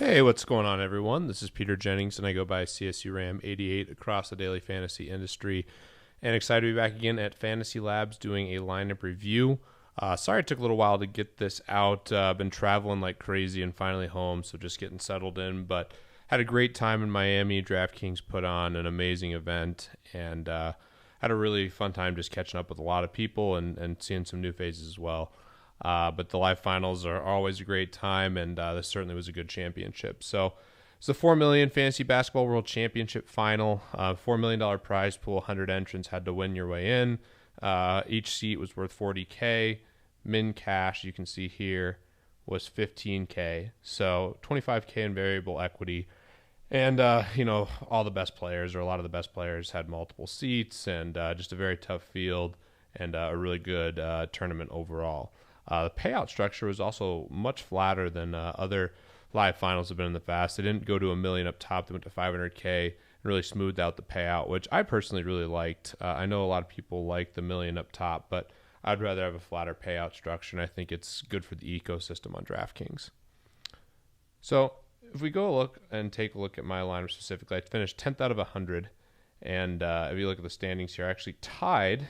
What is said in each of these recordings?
Hey, what's going on, everyone? This is Peter Jennings, and I go by CSURAM88 across the daily fantasy industry. And excited to be back again at FantasyLabs doing a lineup review. Sorry it took a little while to get this out. Been traveling like crazy and finally home, so just getting settled in. But had a great time in Miami. DraftKings put on an amazing event, and had a really fun time just catching up with a lot of people and seeing some new faces as well. But the live finals are always a great time, and this certainly was a good championship. So it's the $4 million Fantasy Basketball World Championship final. $4 million prize pool, 100 entrants had to win your way in. Each seat was worth $40K. Min cash, you can see here, was $15K. So $25K in variable equity. And, all the best players, or a lot of the best players, had multiple seats, and just a very tough field, and a really good tournament overall. The payout structure was also much flatter than other live finals have been in the past. They didn't go to $1 million up top. They went to $500K and really smoothed out the payout, which I personally really liked. I know a lot of people like the $1 million up top, but I'd rather have a flatter payout structure, and I think it's good for the ecosystem on DraftKings. So if we go look and take a look at my lineup specifically, I finished 10th out of 100, and if you look at the standings here, I actually tied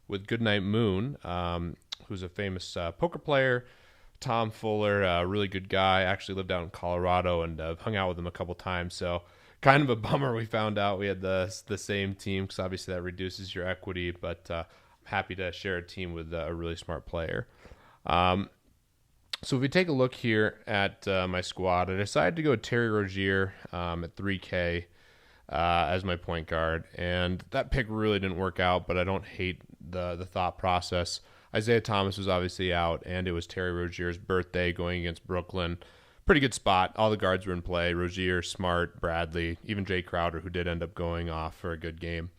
with Goodnight Moon, who's a famous poker player. Tom Fuller, a really good guy, actually lived out in Colorado, and hung out with him a couple times. So kind of a bummer we found out we had the same team, because obviously that reduces your equity, but I'm happy to share a team with a really smart player. So if we take a look here at my squad, I decided to go Terry Rozier at 3K as my point guard, and that pick really didn't work out, but I don't hate the thought process. Isaiah Thomas was obviously out, and it was Terry Rozier's birthday going against Brooklyn. Pretty good spot. All the guards were in play. Rozier, Smart, Bradley, even Jay Crowder, who did end up going off for a good game.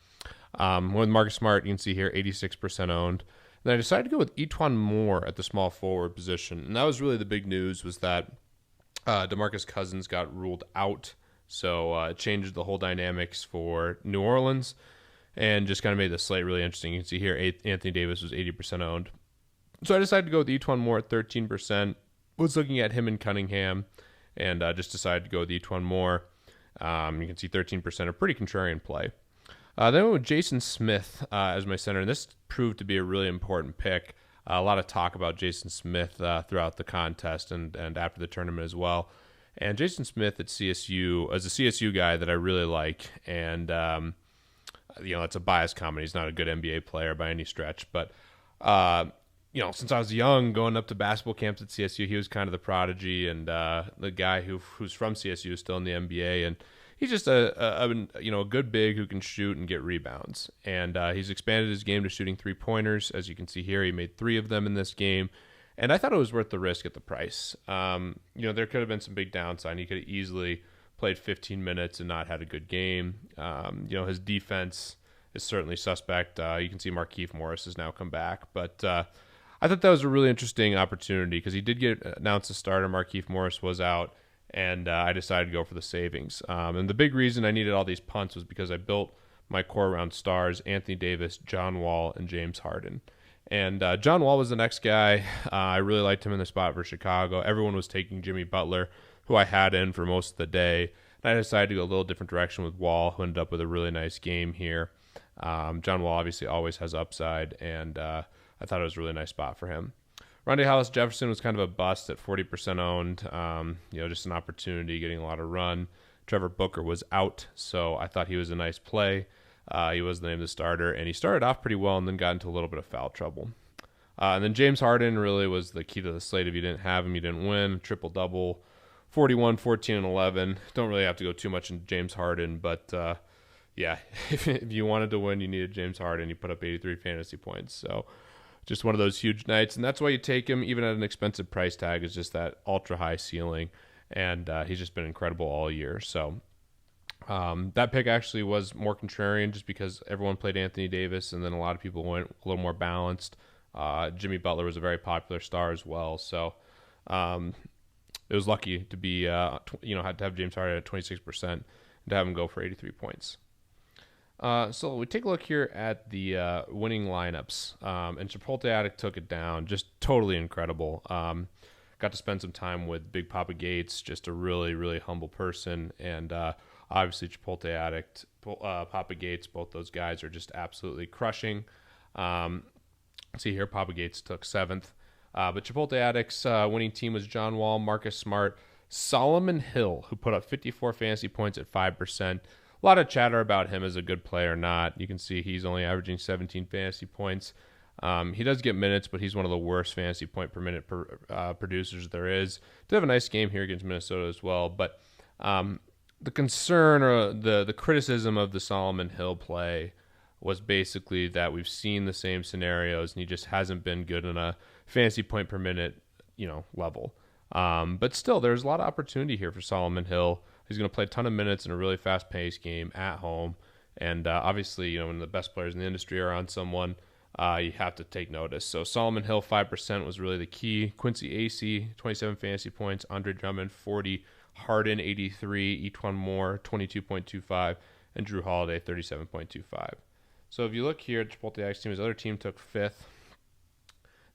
With Marcus Smart, you can see here, 86% owned. Then I decided to go with Etuan Moore at the small forward position, and that was really the big news, was that DeMarcus Cousins got ruled out, so it changed the whole dynamics for New Orleans, and just kind of made the slate really interesting. You can see here, Anthony Davis was 80% owned. So I decided to go with Etuan Moore at 13%. Was looking at him and Cunningham, and just decided to go with Etuan Moore. You can see 13%, a pretty contrarian play. Then I went with Jason Smith as my center, and this proved to be a really important pick. A lot of talk about Jason Smith throughout the contest and after the tournament as well. And Jason Smith at CSU, as a CSU guy that I really like, and it's a biased comment. He's not a good NBA player by any stretch, but since I was young, going up to basketball camps at CSU, he was kind of the prodigy, and the guy who's from CSU is still in the NBA, and he's just a good big who can shoot and get rebounds. And he's expanded his game to shooting 3-pointers. As you can see here, he made 3 of them in this game, and I thought it was worth the risk at the price. There could have been some big downside. He could have easily played 15 minutes and not had a good game. His defense is certainly suspect. You can see Markieff Morris has now come back. But I thought that was a really interesting opportunity, because he did get announced as starter. Markieff Morris was out, and I decided to go for the savings. And the big reason I needed all these punts was because I built my core around stars: Anthony Davis, John Wall, and James Harden. And John Wall was the next guy. I really liked him in the spot for Chicago. Everyone was taking Jimmy Butler, who I had in for most of the day. And I decided to go a little different direction with Wall, who ended up with a really nice game here. John Wall obviously always has upside, and I thought it was a really nice spot for him. Rondae Hollis-Jefferson was kind of a bust at 40% owned. Just an opportunity, getting a lot of run. Trevor Booker was out, so I thought he was a nice play. He was named the starter, and he started off pretty well and then got into a little bit of foul trouble. And then James Harden really was the key to the slate. If you didn't have him, you didn't win. Triple-double, 41, 14, and 11. Don't really have to go too much into James Harden, but if you wanted to win, you needed James Harden. He put up 83 fantasy points, so just one of those huge nights, and that's why you take him, even at an expensive price tag, is just that ultra-high ceiling, and he's just been incredible all year. So that pick actually was more contrarian, just because everyone played Anthony Davis, and then a lot of people went a little more balanced. Jimmy Butler was a very popular star as well, so it was lucky to be, had to have James Harden at 26% and to have him go for 83 points. So we take a look here at the winning lineups, and Chipotle Addict took it down. Just totally incredible. got to spend some time with Big Papa Gates, just a really, really humble person, and obviously Chipotle Addict, Papa Gates, both those guys are just absolutely crushing. See here, Papa Gates took 7th. But Chipotle Addict's winning team was John Wall, Marcus Smart, Solomon Hill, who put up 54 fantasy points at 5%. A lot of chatter about him as a good player or not. You can see he's only averaging 17 fantasy points. He does get minutes, but he's one of the worst fantasy point per minute producers there is. Did have a nice game here against Minnesota as well. But the concern or the criticism of the Solomon Hill play was basically that we've seen the same scenarios, and he just hasn't been good in a fantasy point per minute, level. But still, there's a lot of opportunity here for Solomon Hill. He's going to play a ton of minutes in a really fast-paced game at home. And obviously, when the best players in the industry are on someone, you have to take notice. So Solomon Hill, 5% was really the key. Quincy AC, 27 fantasy points. Andre Drummond, 40. Harden, 83. Etwan Moore, 22.25. And Drew Holiday, 37.25. So if you look here at Chipotle Addict's team, his other team took 5th.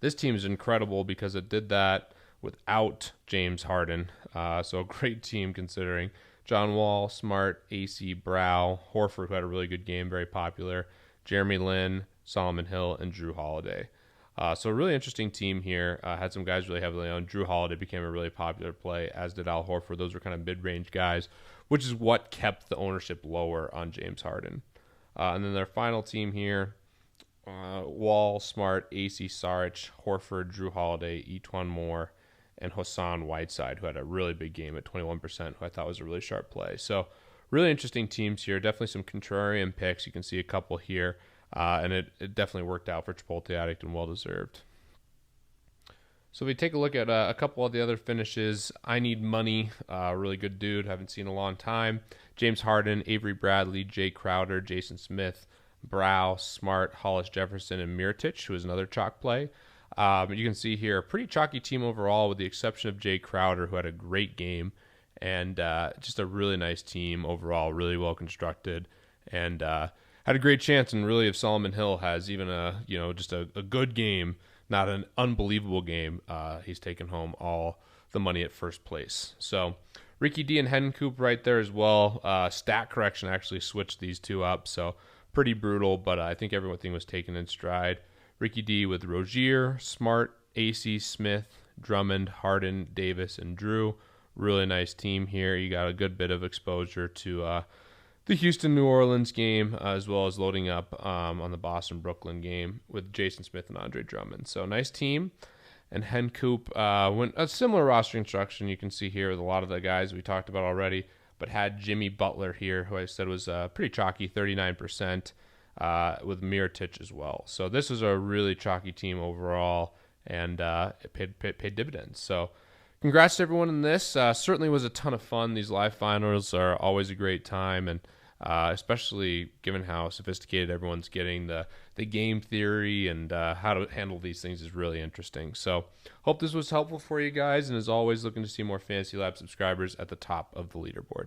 This team is incredible because it did that without James Harden. So a great team considering John Wall, Smart, AC, Brow, Horford, who had a really good game, very popular, Jeremy Lin, Solomon Hill, and Drew Holiday. So a really interesting team here. Had some guys really heavily on. Drew Holiday became a really popular play, as did Al Horford. Those were kind of mid-range guys, which is what kept the ownership lower on James Harden. And then their final team here, Wall, Smart, AC, Saric, Horford, Drew Holiday, Etwan Moore, and Hassan Whiteside, who had a really big game at 21%, who I thought was a really sharp play. So really interesting teams here. Definitely some contrarian picks. You can see a couple here, and it definitely worked out for Chipotle Addict and well-deserved. So if we take a look at a couple of the other finishes, I Need Money, really good dude, haven't seen in a long time. James Harden, Avery Bradley, Jay Crowder, Jason Smith, Brow, Smart, Hollis Jefferson, and Mirotic, who is another chalk play. You can see here a pretty chalky team overall with the exception of Jay Crowder, who had a great game, and just a really nice team overall, really well constructed, and had a great chance. And really, if Solomon Hill has even just a good game, not an unbelievable game, he's taken home all the money at first place. So Ricky D and Hencoop right there as well. Stat correction actually switched these two up, so pretty brutal, but I think everything was taken in stride. Ricky D with Rozier, Smart, AC, Smith, Drummond, Harden, Davis, and Drew. Really nice team here. You got a good bit of exposure to the Houston-New Orleans game, as well as loading up on the Boston-Brooklyn game with Jason Smith and Andre Drummond. So nice team. And Hencoop went a similar roster construction you can see here with a lot of the guys we talked about already, but had Jimmy Butler here, who I said was pretty chalky, 39%, with Mirotic as well. So this was a really chalky team overall, and it paid dividends. So congrats to everyone in this. Certainly was a ton of fun. These live finals are always a great time, and especially given how sophisticated everyone's getting, the game theory and how to handle these things is really interesting. So hope this was helpful for you guys, and as always, looking to see more Fantasy Lab subscribers at the top of the leaderboard.